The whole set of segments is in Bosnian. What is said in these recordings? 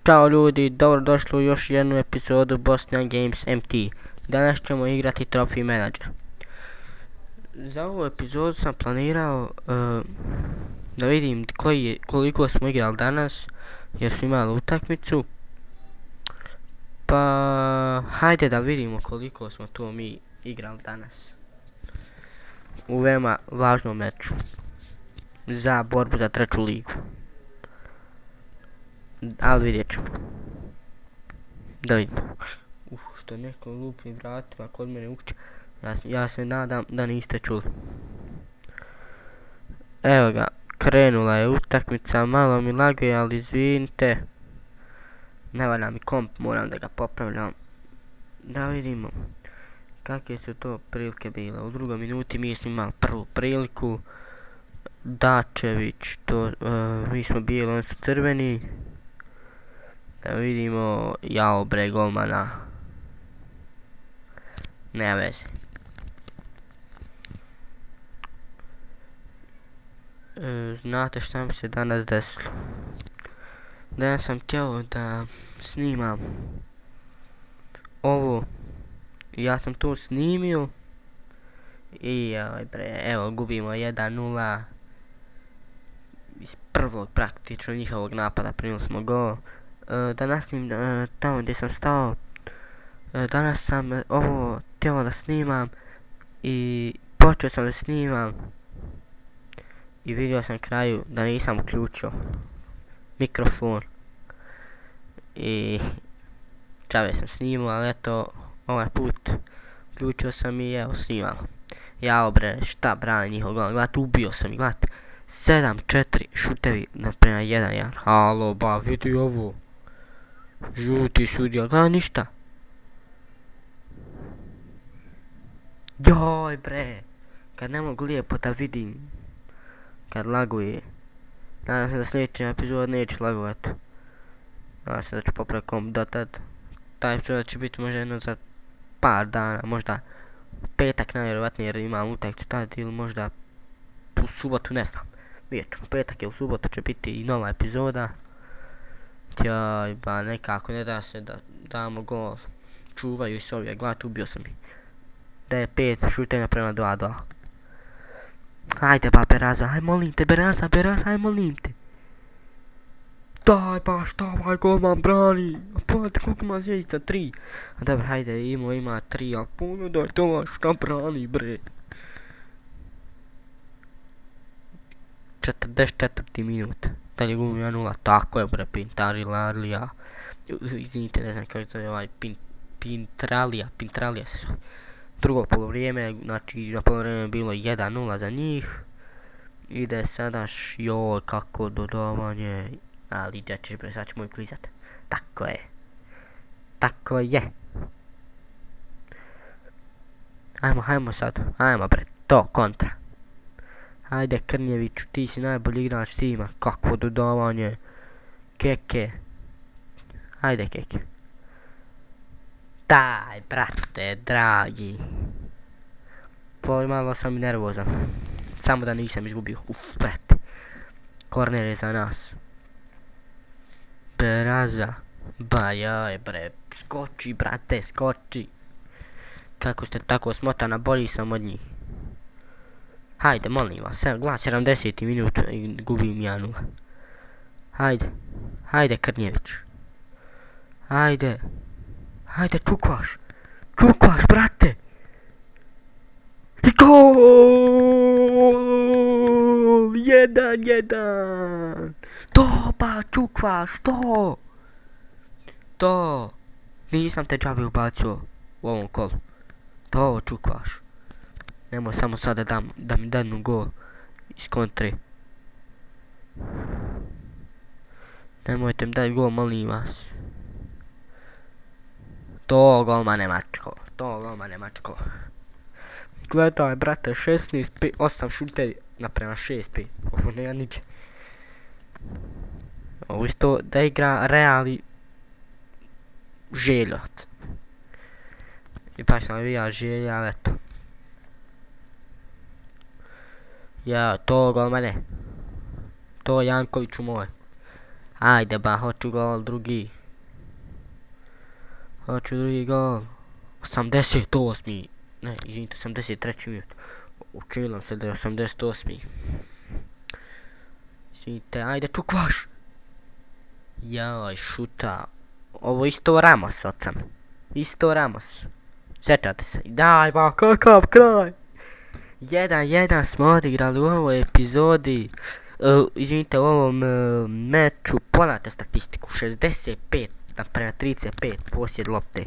Ćao ljudi, dobrodošli u još jednu epizodu Bosnian Games MT. Danas ćemo igrati Trophy Manager. Za ovu epizodu sam planirao da vidim koliko smo igrali danas, jer smo imali utakmicu. Pa hajde da vidimo koliko smo to mi igrali danas. U veoma važnom meču za borbu za treću ligu. Ali vidjet ćemo. Da vidimo. Što neko lupi vratima kod mene uče. Ja se nadam da niste čuli. Evo ga, krenula je utakmica, malo mi laguje, ali izvinite. Ne valja mi komp, moram da ga popravljam. Da vidimo kakve su to prilike bile. U drugoj minuti mi smo imali prvu priliku. Dačević, mi smo bili, oni su crveni. Da vidimo, jao bre golmana. Ne veze. Znate šta mi se danas desilo? Danas sam htio da snimam ovo. Ja sam to snimio. I evo gubimo 1-0. Iz prvog praktično njihovog napada primili smo gol. Da nastavim tamo gdje sam stao. Danas sam ovo htio da snimam i počeo sam da snimam i vidio sam kraju da nisam uključio mikrofon i čave sam snimao, ali eto ovaj put uključio sam i evo snimam. Jao bre, šta brani njihov gol, gledajte, ubio sam ih, gledajte, 7-4 šutevi naprema 1-1, halo ba, vidi ovo, žuti sudija, gledaj ništa. Joj bre, kad ne mogu lijepo da vidim, kad laguje. Nadam se da sljedeći epizod neće lagovat. Nadam se da ću popraviti komp do tad. Ta epizoda će biti možda jedno za par dana, možda petak najvjerovatnije jer imam utakmicu tad, ili možda u subotu, ne znam. Vidjet ćemo, petak ili u subotu će biti i nova epizoda. Joj ba, nekako ne da se da damo gol. Čuvaju se ovi, gledajte, ubio sam ih. Da je 5 šutenja prema 2-2. Hajde ba Beraza, aj molim te Beraza, aj molim te. Daj ba, šta ovaj golman brani? Pogledajte koliko ima zvijezdica, 3. A dobro, hajde, ima 3, ali puno daj to šta brani bre. 44. minut. Dalje gubim 1-0, tako je bre, Pintarilla. Izvinite, ne znam kako se zove ovaj Pintralija se zove. Drugo polovrijeme, znači na polovrijeme je bilo 1-0 za njih. Ide sada joj kako dodavanje, ali gdje ćeš bre, sad ćemo i klizat. Tako je. Tako je. Hajmo sad, hajmo bre, to kontra. Hajde Krnjeviću, ti si najbolji igrač tima, kakvo dodavanje. Keke. Hajde Keke. Daj, brate, dragi. Malo sam i nervozan. Samo da nisam izgubio. Brate. Korner je za nas. Beraza. Ba jaj, bre. Skoči, brate, skoči. Kako ste tako smotana, bolji sam od njih. Hajde, molim vas. Glas 70. minut i gubim 1-0. Hajde. Hajde, Krnjević. Hajde. Hajde, Čukvaš, brate! I gol! 1-1! To pa, Čukvaš, to! To! Nisam te džabe ubacio u ovom kolu. To, Čukvaš. Nemoj samo sada da mi dadnu gol iz kontre. Nemojte mi dati gol, molim vas. To golmane mačko. Gledaj brate, 8 šutevi naprema 6-5. Ovo nema niče. Ovo isto da igra Real i Željovac. I pa sam vija Želja, ali eto. Ja, to golmane. To Jankoviću moj. Ajde ba, hoću gol drugi. Hoću drugi gol. 88. Ne, izvinite, 83. minut. Učilam se da je 88. Izvinite, ajde Čukvaš. Jaj, šuta. Ovo isto Ramos od sam. Isto Ramos. Sjećate se. Daj ba, kakav kraj. 1-1 smo odigrali u ovoj epizodi. Izvinite, u ovom meču. Pogledajte statistiku. 65 naprema 35 posjed lopte.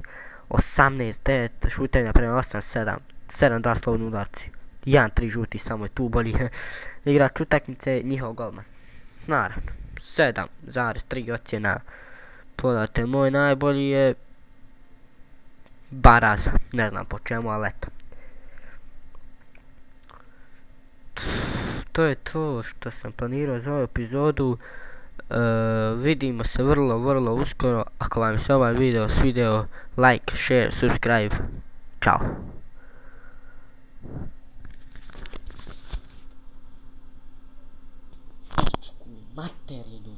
18-9 šutenja prema 8-7. 7-2 slobodni udarci. 1-3 žuti, samo je tu bolji. Igrač utakmice, njihov golman. Naravno. 7,3 ocjena. Pogledajte, moj najbolji je Baraza. Ne znam po čemu, ali eto. To je to što sam planirao za ovu epizodu. Vidimo se vrlo uskoro. Ako vam se ovaj video svidio, like, share, subscribe. Ćao. Materinu.